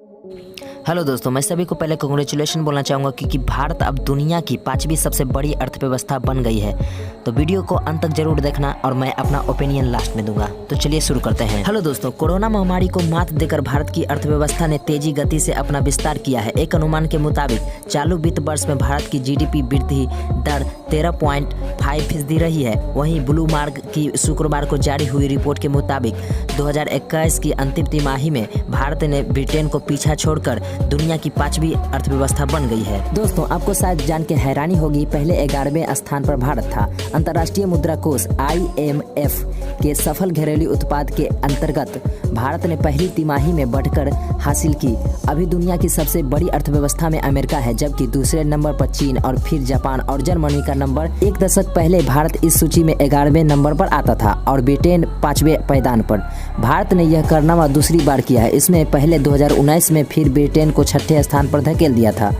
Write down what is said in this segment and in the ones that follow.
Hello दोस्तों, मैं सभी को पहले कांग्रेचुलेशन बोलना चाहूँगा क्योंकि भारत अब दुनिया की 5वीं सबसे बड़ी अर्थव्यवस्था बन गई है। तो वीडियो को अंत तक जरूर देखना और मैं अपना ओपिनियन लास्ट में दूंगा। तो चलिए शुरू करते हैं। हेलो दोस्तों, कोरोना महामारी को मात देकर भारत की अर्थव्यवस्था ने तेजी गति से अपना विस्तार किया है। एक अनुमान के मुताबिक चालू वित्त वर्ष में भारत की GDP वृद्धि दर 13.5% रही है। वहीं ब्लूमबर्ग की शुक्रवार को जारी हुई रिपोर्ट के मुताबिक 2021 की अंतिम तिमाही में भारत ने ब्रिटेन को पीछा छोड़कर दुनिया की 5वीं अर्थव्यवस्था बन गई है। दोस्तों, आपको शायद जान के हैरानी होगी, पहले 11वें स्थान पर भारत था। अंतर्राष्ट्रीय मुद्रा कोष IMF के सफल घरेलू उत्पाद के अंतर्गत भारत ने पहली तिमाही में बढ़कर हासिल की। अभी दुनिया की सबसे बड़ी अर्थव्यवस्था में अमेरिका है, जबकि दूसरे नंबर पर चीन और फिर जापान और जर्मनी का नंबर। एक दशक पहले भारत इस सूची में 11वें नंबर पर आता था और ब्रिटेन 5वें पायदान पर। भारत ने यह कारनामा दूसरी बार किया है। इसमें पहले 2019 में फिर ब्रिटेन को 6ठे स्थान पर धकेल दिया था।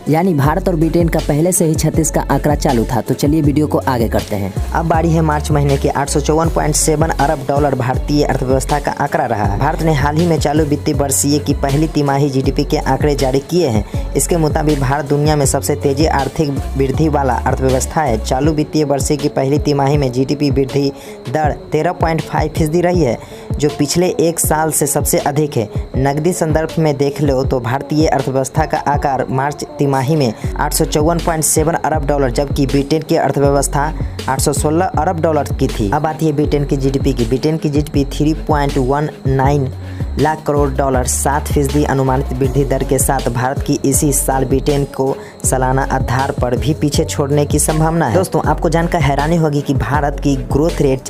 यानी भारत और ब्रिटेन का पहले से ही 36 का आंकड़ा चालू था। तो चलिए वीडियो को आगे करते हैं। अब बारी है मार्च महीने के 854.7 अरब डॉलर भारतीय अर्थव्यवस्था का आंकड़ा रहा है। भारत ने हाल ही में चालू वित्तीय वर्षीय की पहली तिमाही GDP के आंकड़े जारी किए हैं। इसके मुताबिक भारत दुनिया में सबसे तेजी आर्थिक वृद्धि वाला अर्थव्यवस्था है। चालू वित्तीय वर्षीय की पहली तिमाही में GDP वृद्धि दर 13.5% रही है, जो पिछले एक साल से सबसे अधिक है। नकदी संदर्भ में देख लो तो भारतीय अर्थव्यवस्था का आकार मार्च तिमाही में 854.7 अरब डॉलर, जबकि ब्रिटेन की अर्थव्यवस्था 816 अरब डॉलर की थी। अब आती है ब्रिटेन की GDP की। ब्रिटेन की GDP 3.19 लाख करोड़ डॉलर 7% अनुमानित वृद्धि दर के साथ भारत की इसी साल ब्रिटेन को सालाना आधार पर भी पीछे छोड़ने की संभावना है। दोस्तों, आपको जानकर हैरानी होगी कि भारत की ग्रोथ रेट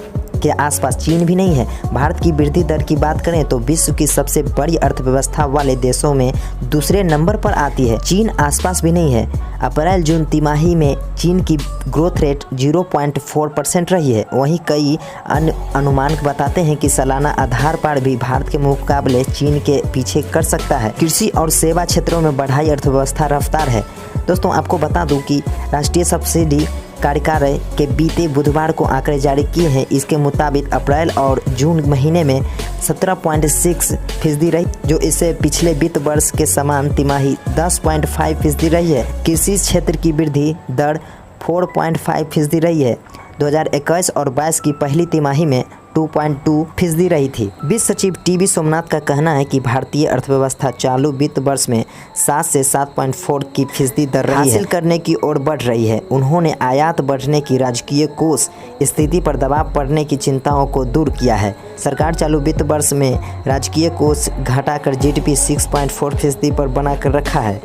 के आसपास चीन भी नहीं है। भारत की वृद्धि दर की बात करें तो विश्व की सबसे बड़ी अर्थव्यवस्था वाले देशों में दूसरे नंबर पर आती है। चीन आसपास भी नहीं है। अप्रैल जून तिमाही में चीन की ग्रोथ रेट 0.4% रही है। वहीं कई अन्य अनुमान बताते हैं कि सालाना आधार पर भी भारत के मुकाबले चीन के पीछे कर सकता है। कृषि और सेवा क्षेत्रों में बढ़ाई अर्थव्यवस्था रफ्तार है। दोस्तों, आपको बता दूं कि राष्ट्रीय सब्सिडी कार्यकालय के बीते बुधवार को आंकड़े जारी किए हैं। इसके मुताबिक अप्रैल और जून महीने में 17.6% रही, जो इससे पिछले वित्त वर्ष के समान तिमाही 10.5% रही है। कृषि क्षेत्र की वृद्धि दर 4.5% रही है। 2021 और 22 की पहली तिमाही में 2.2% रही थी। वित्त सचिव TB सोमनाथ का कहना है कि भारतीय अर्थव्यवस्था चालू वित्त वर्ष में 7 से 7.4% दर रही हासिल करने की ओर बढ़ रही है। उन्होंने आयात बढ़ने की राजकीय कोष स्थिति पर दबाव पड़ने की चिंताओं को दूर किया है। सरकार चालू वित्त वर्ष में राजकीय कोष घटाकर GDP 6.4% पर बनाकर रखा है।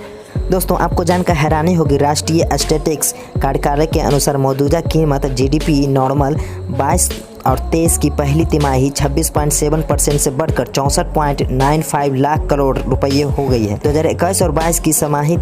दोस्तों, आपको जानकर हैरानी होगी, राष्ट्रीय स्टैटिस्टिक्स कार्यकालय के अनुसार मौजूदा कीमत GDP नॉर्मल 22 और 23 की पहली तिमाही 26.7% से बढ़कर 64.95 लाख करोड़ रुपये हो गई है। 2021 और 22 की समान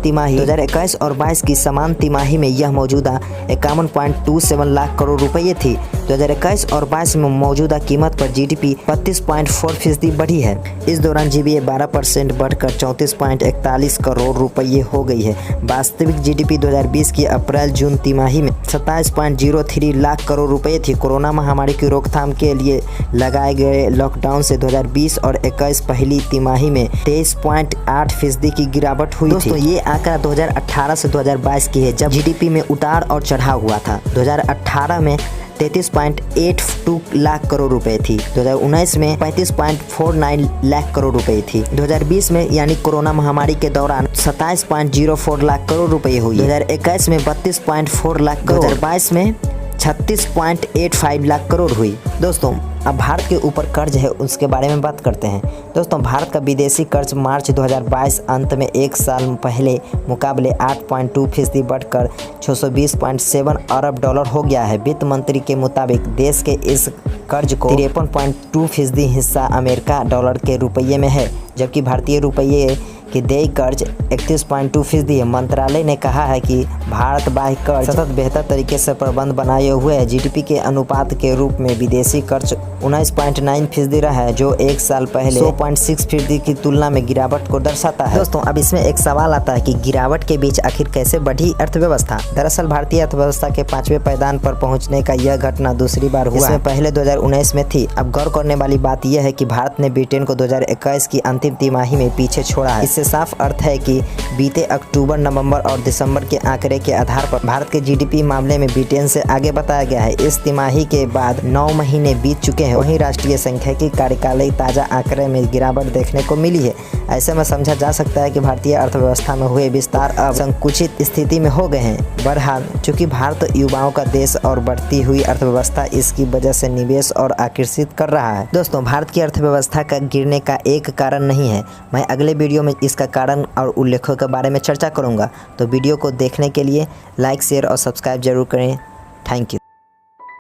तिमाही में यह मौजूदा 51.27 लाख करोड़ रुपये थी। 2021 और 22 में मौजूदा कीमत पर GDP 32.4% बढ़ी है। इस दौरान GBA 12% बढ़कर 34.41 करोड़ रुपये हो गई है। वास्तविक GDP 2020 की अप्रैल जून तिमाही में 27.03 लाख करोड़ रुपये थी। कोरोना महामारी की रोकथाम के लिए लगाए गए लॉकडाउन से 2020 और 21 पहली तिमाही में 23.8% की गिरावट हुई थी। दोस्तों, ये आंकड़ा 2018 से 2022 की है, जब GDP में उतार और चढ़ाव हुआ था। 2018 में 33.82 लाख करोड़ रुपए थी। 2019 में 35.49 लाख करोड़ रुपए थी। 2020 में यानी कोरोना महामारी के दौरान 27.04 लाख करोड़ रुपए हुई। 2021 में 32.4 लाख करोड़, 2022 में 36.85 लाख करोड़ हुई। दोस्तों, अब भारत के ऊपर कर्ज है, उसके बारे में बात करते हैं। दोस्तों, भारत का विदेशी कर्ज मार्च 2022 अंत में एक साल पहले मुकाबले 8.2% बढ़कर 620.7 अरब डॉलर हो गया है। वित्त मंत्री के मुताबिक देश के इस कर्ज को 53.2% हिस्सा अमेरिका डॉलर के रुपये में है, जबकि भारतीय रुपये कि देय कर्ज 31.2% है। मंत्रालय ने कहा है कि भारत बाह्य कर्ज सतत बेहतर तरीके से प्रबंध बनाए हुए है। GDP के अनुपात के रूप में विदेशी कर्ज 19.9% रहा है, जो एक साल पहले 100.6% की तुलना में गिरावट को दर्शाता है। दोस्तों, अब इसमें एक सवाल आता है कि गिरावट के बीच आखिर कैसे बढ़ी अर्थव्यवस्था। दरअसल भारतीय अर्थव्यवस्था के 5वें पायदान पर पहुंचने का यह घटना दूसरी बार हुआ। इसमें पहले 2019 में थी। अब गौर करने वाली बात यह है कि भारत ने ब्रिटेन को 2021 की अंतिम तिमाही में पीछे छोड़ा है। इससे इससे साफ अर्थ है कि बीते अक्टूबर, नवंबर और दिसंबर के आंकड़े के आधार पर भारत के जीडीपी मामले में ब्रिटेन से आगे बताया गया है। इस तिमाही के बाद 9 महीने बीत चुके हैं। वहीं राष्ट्रीय सांख्यिकी कार्यालय ताज़ा आंकड़े में गिरावट देखने को मिली है। ऐसे में समझा जा सकता है कि भारतीय अर्थव्यवस्था में हुए विस्तार अब संकुचित स्थिति में हो गए हैं। बहरहाल, चूंकि भारत युवाओं का देश और बढ़ती हुई अर्थव्यवस्था इसकी वजह से निवेश और आकर्षित कर रहा है। दोस्तों, भारत की अर्थव्यवस्था का गिरने का एक कारण नहीं है। मैं अगले वीडियो में इसका कारण और उल्लेखों के बारे में चर्चा करूंगा। तो वीडियो को देखने के लिए लाइक, शेयर और सब्सक्राइब जरूर करें। Thank you.